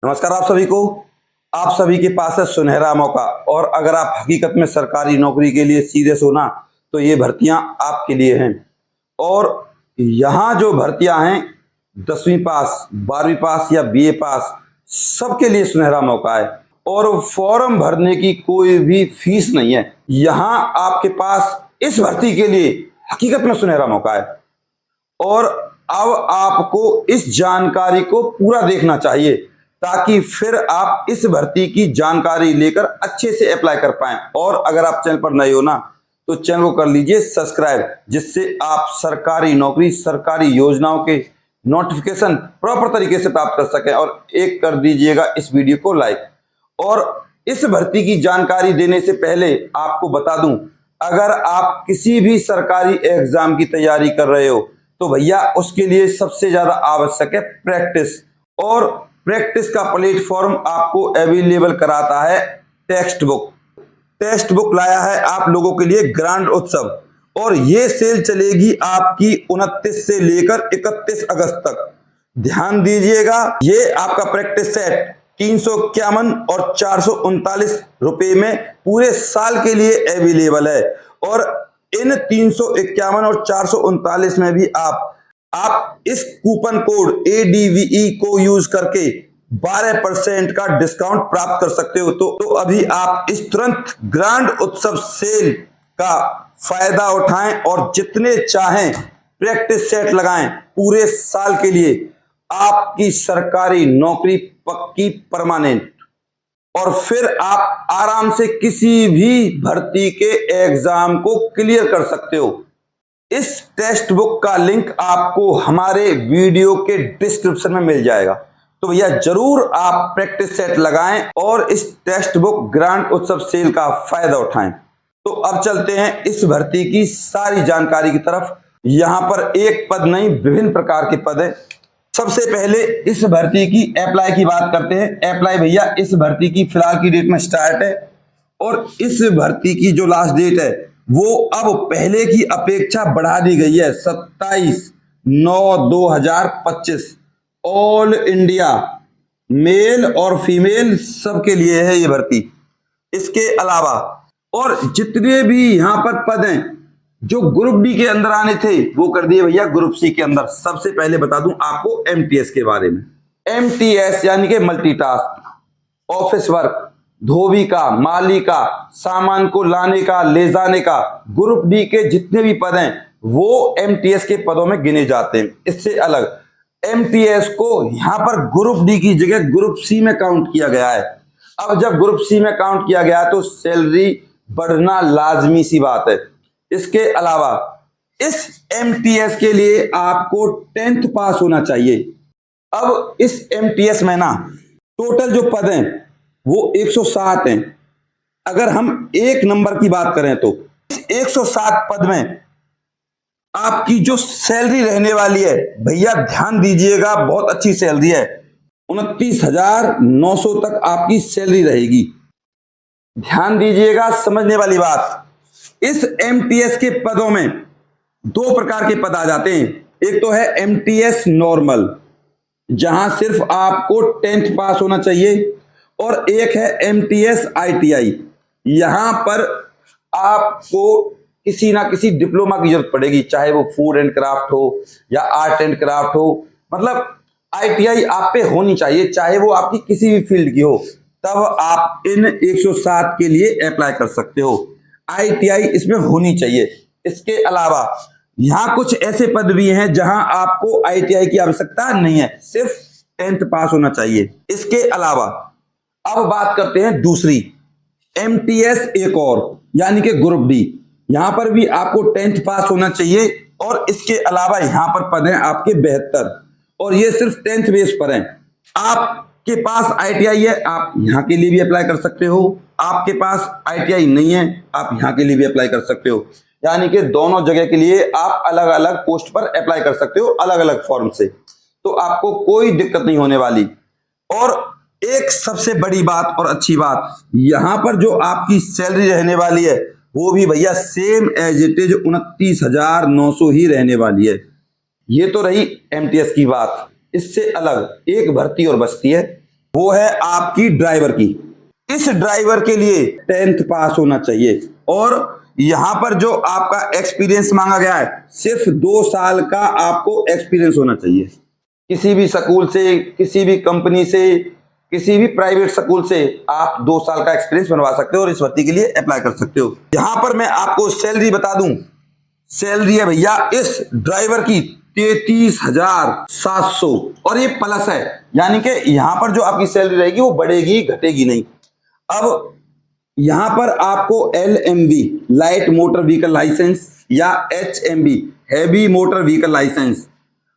नमस्कार आप सभी के पास है सुनहरा मौका। और अगर आप हकीकत में सरकारी नौकरी के लिए सीरियस हो ना, तो ये भर्तियां आपके लिए हैं। और यहाँ जो भर्तियां हैं 10वीं पास, 12वीं पास या बीए पास, सबके लिए सुनहरा मौका है। और फॉर्म भरने की कोई भी फीस नहीं है। यहाँ आपके पास इस भर्ती के लिए हकीकत में सुनहरा मौका है। और अब आपको इस जानकारी को पूरा देखना चाहिए, ताकि फिर आप इस भर्ती की जानकारी लेकर अच्छे से अप्लाई कर पाएं। और अगर आप चैनल पर नए हो ना, तो चैनल को कर लीजिए सब्सक्राइब, जिससे आप सरकारी नौकरी, सरकारी योजनाओं के नोटिफिकेशन प्रॉपर तरीके से प्राप्त कर सकें। और एक कर दीजिएगा इस वीडियो को लाइक। और इस भर्ती की जानकारी देने से पहले आपको बता दूं, अगर आप किसी भी सरकारी एग्जाम की तैयारी कर रहे हो, तो भैया उसके लिए सबसे ज्यादा आवश्यक है प्रैक्टिस। और प्रैक्टिस का प्लेटफॉर्म आपको अवेलेबल कराता है टेक्स्ट बुक लाया है आप लोगों के लिए ग्रांड उत्सव। और ये सेल चलेगी आपकी 29 से लेकर 31 अगस्त तक। ध्यान दीजिएगा, ये आपका प्रैक्टिस सेट 351 और 439 रुपए में पूरे साल के लिए अवेलेबल है। और इन 351 और 439 में भी आप इस कूपन कोड ADVE को यूज करके 12% का डिस्काउंट प्राप्त कर सकते हो। तो अभी आप इस तुरंत ग्रांड उत्सव सेल का फायदा उठाएं और जितने चाहें प्रैक्टिस सेट लगाएं। पूरे साल के लिए आपकी सरकारी नौकरी पक्की परमानेंट। और फिर आप आराम से किसी भी भर्ती के एग्जाम को क्लियर कर सकते हो। इस टेक्स्ट बुक का लिंक आपको हमारे वीडियो के डिस्क्रिप्शन में मिल जाएगा। तो भैया जरूर आप प्रैक्टिस सेट लगाएं और इस टेक्स्ट बुक ग्रांड उत्सव सेल का फायदा उठाएं। तो अब चलते हैं इस भर्ती की सारी जानकारी की तरफ। यहां पर एक पद नहीं, विभिन्न प्रकार के पद है। सबसे पहले इस भर्ती की अप्लाई की बात करते हैं। अप्लाई भैया इस भर्ती की फिलहाल की डेट में स्टार्ट है। और इस भर्ती की जो लास्ट डेट है वो अब पहले की अपेक्षा बढ़ा दी गई है, 27/9/2025। ऑल इंडिया मेल और फीमेल सबके लिए है ये भर्ती। इसके अलावा और जितने भी यहां पर पद हैं जो ग्रुप डी के अंदर आने थे, वो कर दिए भैया ग्रुप सी के अंदर। सबसे पहले बता दूं आपको MTS के बारे में। MTS यानी कि मल्टीटास्क, ऑफिस वर्क, धोबी का, माली का, सामान को लाने का, ले जाने का, ग्रुप डी के जितने भी पद हैं वो MTS के पदों में गिने जाते हैं। इससे अलग MTS को यहां पर ग्रुप डी की जगह ग्रुप सी में काउंट किया गया है। अब जब ग्रुप सी में काउंट किया गया तो सैलरी बढ़ना लाजमी सी बात है। इसके अलावा इस MTS के लिए आपको 10th पास होना चाहिए। अब इस MTS में ना टोटल जो पद हैं वो 107 हैं। अगर हम एक नंबर की बात करें तो इस 107 पद में आपकी जो सैलरी रहने वाली है, भैया ध्यान दीजिएगा, बहुत अच्छी सैलरी है। 29,900 तक आपकी सैलरी रहेगी। ध्यान दीजिएगा, समझने वाली बात। इस MTS के पदों में दो प्रकार के पद आ जाते हैं। एक तो है MTS नॉर्मल, जहां सिर्फ आपको 10th पास होना चाहिए। और एक है MTS ITI, यहां पर आपको किसी ना किसी डिप्लोमा की जरूरत पड़ेगी, चाहे वो फूड एंड क्राफ्ट हो या आर्ट एंड क्राफ्ट हो। मतलब ITI आप पे होनी चाहिए, चाहे वो आपकी किसी भी फील्ड की हो। तब आप इन 107 के लिए अप्लाई कर सकते हो। ITI इसमें होनी चाहिए। इसके अलावा यहां कुछ ऐसे पद भी हैं जहां आपको ITI की आवश्यकता नहीं है, सिर्फ 10th पास होना चाहिए। इसके अलावा अब बात करते हैं दूसरी MTS एक और, यानी कि ग्रुप डी। यहां पर भी आपको 10th पास होना चाहिए। और इसके अलावा यहां पर पद हैं आपके 72, और ये सिर्फ 10th बेस पर हैं। आपके पास ITI है, आप यहां के लिए भी अप्लाई कर सकते हो। आपके पास ITI नहीं है, आप यहां के लिए भी अप्लाई कर सकते हो। यानी कि दोनों जगह के लिए आप अलग अलग पोस्ट पर अप्लाई कर सकते हो, अलग अलग फॉर्म से। तो आपको कोई दिक्कत नहीं होने वाली। और एक सबसे बड़ी बात और अच्छी बात, यहां पर जो आपकी सैलरी रहने वाली है वो भी भैया सेम एज इट इज 29,900 ही रहने वाली है। ये तो रही MTS की बात। इससे अलग एक भर्ती और बचती है, वो है आपकी ड्राइवर की। इस ड्राइवर के लिए 10th पास होना चाहिए और यहां पर जो आपका एक्सपीरियंस मांगा गया है सिर्फ 2 साल का आपको एक्सपीरियंस होना चाहिए। किसी भी स्कूल से, किसी भी कंपनी से, किसी भी प्राइवेट स्कूल से आप 2 साल का एक्सपीरियंस बनवा सकते हो और इस भर्ती के लिए अप्लाई कर सकते हो। यहां पर मैं आपको सैलरी बता दूं, सैलरी है भैया इस ड्राइवर की 33,700 और ये प्लस है, यानी कि यहां पर जो आपकी सैलरी रहेगी वो बढ़ेगी घटेगी नहीं। अब यहां पर आपको LMV light motor vehicle licence या HMV heavy motor vehicle licence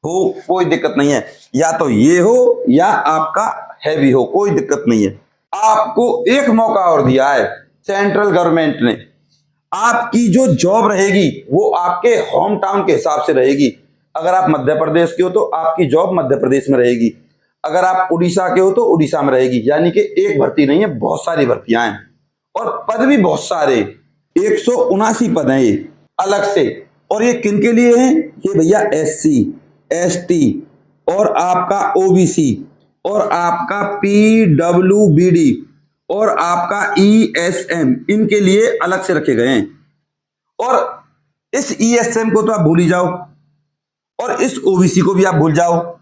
हो, कोई दिक्कत नहीं है, या तो ये हो या आपका हैवी हो, कोई दिक्कत नहीं है। आपको एक मौका और दिया है सेंट्रल गवर्नमेंट ने। आपकी जो जॉब रहेगी वो आपके होम टाउन के हिसाब से रहेगी। अगर आप मध्य प्रदेश के हो तो आपकी जॉब मध्य प्रदेश में रहेगी, अगर आप उड़ीसा के हो तो उड़ीसा में रहेगी। यानी कि एक भर्ती नहीं है, बहुत सारी भर्तियां हैं और पद भी बहुत सारे, 179 पद हैं ये अलग से। और ये किन के लिए हैं? ये भैया SC ST और आपका OBC और आपका PWBD और आपका ESM, इनके लिए अलग से रखे गए हैं। और इस ESM को तो आप भूल ही जाओ और इस OBC को भी आप भूल जाओ।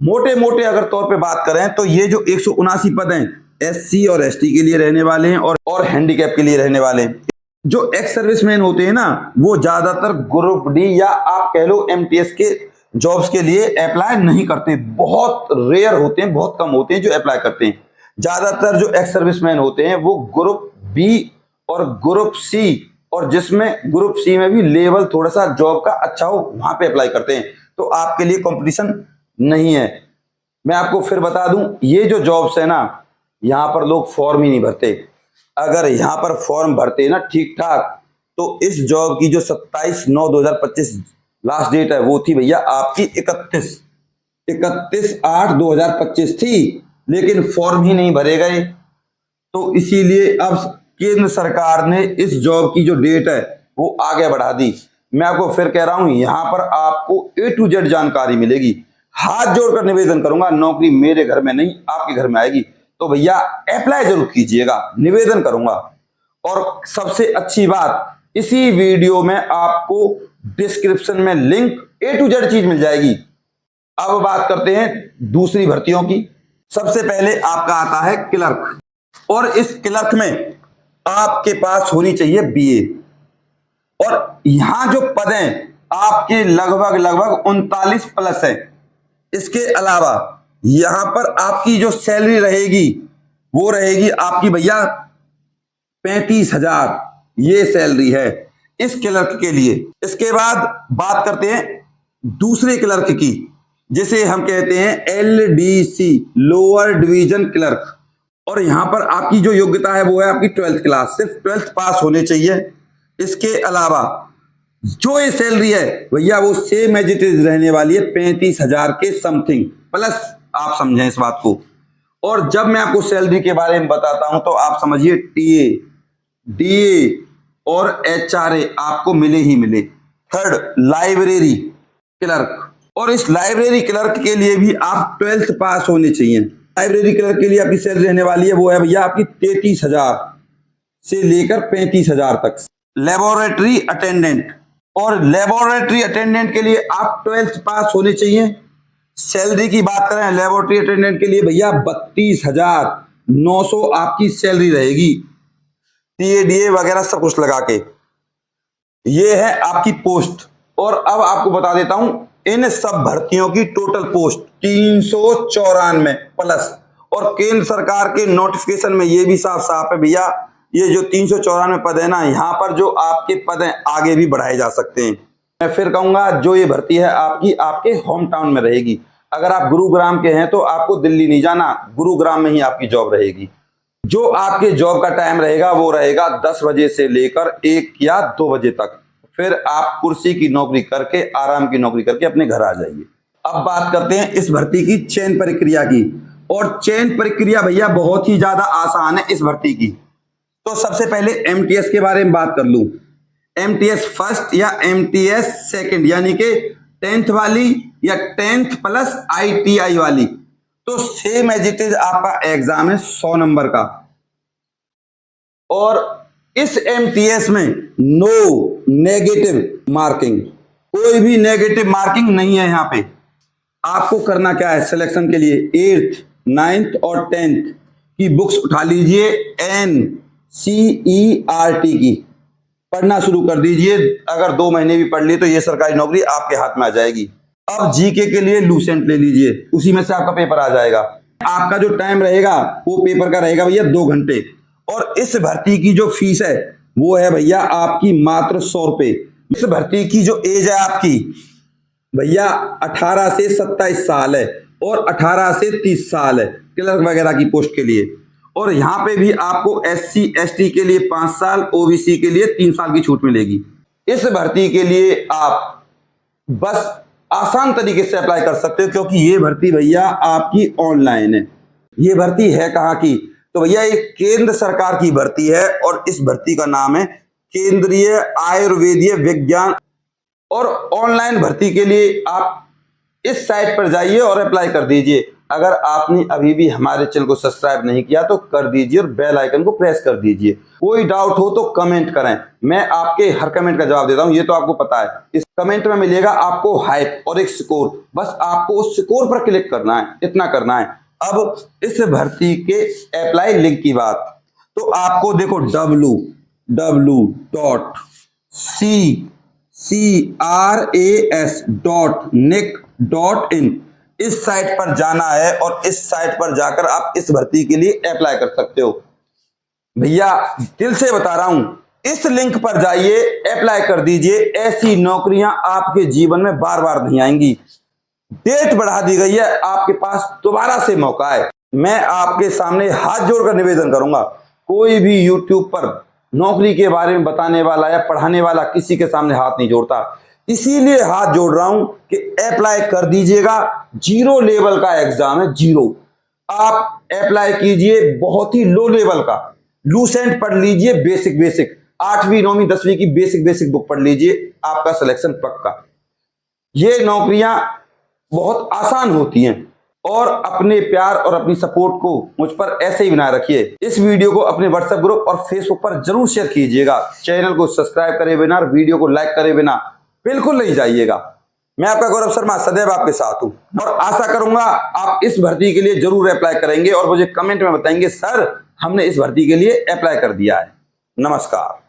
मोटे मोटे अगर तौर पे बात करें तो ये जो 179 पद हैं SC और ST के लिए रहने वाले हैं और हैंडीकैप के लिए रहने वाले हैं। जो एक्स सर्विसमैन होते हैं ना, वो ज्यादातर ग्रुप D या आप कह लो MTS के जॉब्स के लिए अप्लाई नहीं करते, बहुत रेयर होते हैं, बहुत कम होते हैं जो अप्लाई करते हैं। ज्यादातर जो एक्स सर्विसमैन होते हैं वो ग्रुप B और ग्रुप C, और जिसमें ग्रुप C में भी लेवल थोड़ा सा जॉब का अच्छा हो वहां पे अप्लाई करते हैं। तो आपके लिए कंपटीशन नहीं है। मैं आपको फिर बता दूं, ये जो जॉब्स है ना, यहां पर लोग फॉर्म ही नहीं भरते। अगर यहां पर फॉर्म भरते ना ठीक ठाक तो इस जॉब की जो 27/9/2025 लास्ट डेट है वो थी भैया आपकी 31/8/2025 थी, लेकिन फॉर्म ही नहीं भरे गए। तो इसीलिए अब केंद्र सरकार ने इस जॉब की जो डेट है वो आगे बढ़ा दी। मैं आपको फिर कह रहा हूं, यहां पर आपको A to Z जानकारी मिलेगी। हाथ जोड़कर निवेदन करूंगा, नौकरी मेरे घर में नहीं आपके घर में आएगी, तो भैया अप्लाई जरूर कीजिएगा, निवेदन करूंगा। और सबसे अच्छी बात, इसी वीडियो में आपको डिस्क्रिप्शन में लिंक A to Z चीज मिल जाएगी। अब बात करते हैं दूसरी भर्तियों की। सबसे पहले आपका आता है क्लर्क, और इस क्लर्क में आपके पास होनी चाहिए BA। और यहां जो पद हैं आपके लगभग 39 प्लस है। इसके अलावा यहां पर आपकी जो सैलरी रहेगी वो रहेगी आपकी भैया 35,000, ये सैलरी है इस क्लर्क के लिए। इसके बाद बात करते हैं दूसरे क्लर्क की, जिसे हम कहते हैं LDC लोअर डिवीजन क्लर्क। और यहां पर आपकी जो योग्यता है वो है आपकी 12th क्लास, सिर्फ 12th पास होने चाहिए। इसके अलावा जो ये सैलरी है भैया वो सेम एज इट इज रहने वाली है 35,000 के समथिंग प्लस, आप समझें इस बात को। और जब मैं आपको सैलरी के बारे में बताता हूं तो आप समझिए TA DA और HRA आपको मिले ही मिले। थर्ड, लाइब्रेरी क्लर्क, और इस लाइब्रेरी क्लर्क के लिए भी आप 12th पास होने चाहिए। लाइब्रेरी क्लर्क के लिए आपकी सैलरी रहने वाली है वो है भैया आपकी 33,000 से लेकर 35,000 तक। लेबोरेटरी अटेंडेंट, और लेबोरेटरी अटेंडेंट के लिए आप 12th पास होने चाहिए। सैलरी की बात करें लेबोरेटरी अटेंडेंट के लिए भैया 32,900 आपकी सैलरी रहेगी, TADA वगैरह सब कुछ लगा के। ये है आपकी पोस्ट। और अब आपको बता देता हूं इन सब भर्तियों की टोटल पोस्ट 394 प्लस। और केंद्र सरकार के नोटिफिकेशन में ये भी साफ साफ है भैया, ये जो 394 पद है ना, यहाँ पर जो आपके पद हैं आगे भी बढ़ाए जा सकते हैं। मैं फिर कहूंगा जो ये भर्ती है आपकी आपके होम टाउन में रहेगी। अगर आप गुरुग्राम के हैं तो आपको दिल्ली नहीं जाना, गुरुग्राम में ही आपकी जॉब रहेगी। जो आपके जॉब का टाइम रहेगा वो रहेगा 10 बजे से लेकर 1 या 2 बजे तक। फिर आप कुर्सी की नौकरी करके, आराम की नौकरी करके अपने घर आ जाइए। अब बात करते हैं इस भर्ती की चयन प्रक्रिया की। और चयन प्रक्रिया भैया बहुत ही ज्यादा आसान है इस भर्ती की। तो सबसे पहले MTS के बारे में बात कर लूं। MTS फर्स्ट या MTS सेकंड, यानी कि 10th वाली या 10th प्लस ITI वाली। तो सेम एज इट इज आपका एग्जाम है 100 नंबर का। और इस एमटीएस में नो नेगेटिव मार्किंग, कोई भी नेगेटिव मार्किंग नहीं है। यहाँ पे आपको करना क्या है, सिलेक्शन के लिए 8th, 9th और 10th की बुक्स उठा लीजिए, NCERT की पढ़ना शुरू कर दीजिए। अगर 2 महीने भी पढ़ लिए तो ये सरकारी नौकरी आपके हाथ में आ जाएगी। अब जीके के लिए लूसेंट ले लीजिए, उसी में से आपका पेपर आ जाएगा। आपका जो टाइम रहेगा वो पेपर का रहेगा भैया 2 घंटे। और इस भर्ती की जो फीस है वो है भैया आपकी मात्र 100 रुपए। इस भर्ती की जो एज है आपकी भैया 18 से 27 साल है और 18 से 30 साल है क्लर्क वगैरह की पोस्ट के लिए। और यहाँ पे भी आपको SC ST के लिए 5 साल, OBC के लिए 3 साल की छूट मिलेगी। इस भर्ती के लिए आप बस आसान तरीके से अप्लाई कर सकते हो, क्योंकि ये भर्ती भैया आपकी ऑनलाइन है। ये भर्ती है कहाँ की, तो भैया ये केंद्र सरकार की भर्ती है और इस भर्ती का नाम है केंद्रीय आयुर्वेदीय विज्ञान। और ऑनलाइन भर्ती के लिए आप इस साइट पर जाइए और अप्लाई कर दीजिए। अगर आपने अभी भी हमारे चैनल को सब्सक्राइब नहीं किया तो कर दीजिए और बेल आइकन को प्रेस कर दीजिए। कोई डाउट हो तो कमेंट करें, मैं आपके हर कमेंट का जवाब देता हूं, ये तो आपको पता है। इस कमेंट में मिलेगा आपको हाइप और एक स्कोर, बस आपको उस स्कोर पर क्लिक करना है, इतना करना है। अब इस भर्ती के अप्लाई लिंक की बात, तो आपको देखो www.cras.nic.in इस साइट पर जाना है और इस साइट पर जाकर आप इस भर्ती के लिए अप्लाई कर सकते हो। भैया दिल से बता रहा हूं, इस लिंक पर जाइए, अप्लाई कर दीजिए। ऐसी नौकरियां आपके जीवन में बार बार नहीं आएंगी। डेट बढ़ा दी गई है, आपके पास दोबारा से मौका है। मैं आपके सामने हाथ जोड़कर निवेदन करूंगा, कोई भी YouTube पर नौकरी के बारे में बताने वाला या पढ़ाने वाला किसी के सामने हाथ नहीं जोड़ता। इसीलिए हाथ जोड़ रहा हूं कि अप्लाई कर दीजिएगा। 0 लेवल का एग्जाम है, 0। आप अप्लाई कीजिए, बहुत ही लो लेवल का लूसेंट पढ़ लीजिए, बेसिक 8वीं 9वीं 10वीं की बेसिक बुक पढ़ लीजिए, आपका सिलेक्शन पक्का। ये नौकरियां बहुत आसान होती हैं। और अपने प्यार और अपनी सपोर्ट को मुझ पर ऐसे ही बनाए रखिए। इस वीडियो को अपने व्हाट्सएप ग्रुप और फेसबुक पर जरूर शेयर कीजिएगा। चैनल को सब्सक्राइब करे बिना और वीडियो को लाइक करे बिना बिल्कुल नहीं जाइएगा। मैं आपका गौरव शर्मा सदैव आपके साथ हूं और आशा करूंगा आप इस भर्ती के लिए जरूर अप्लाई करेंगे और मुझे कमेंट में बताएंगे सर हमने इस भर्ती के लिए अप्लाई कर दिया है। नमस्कार।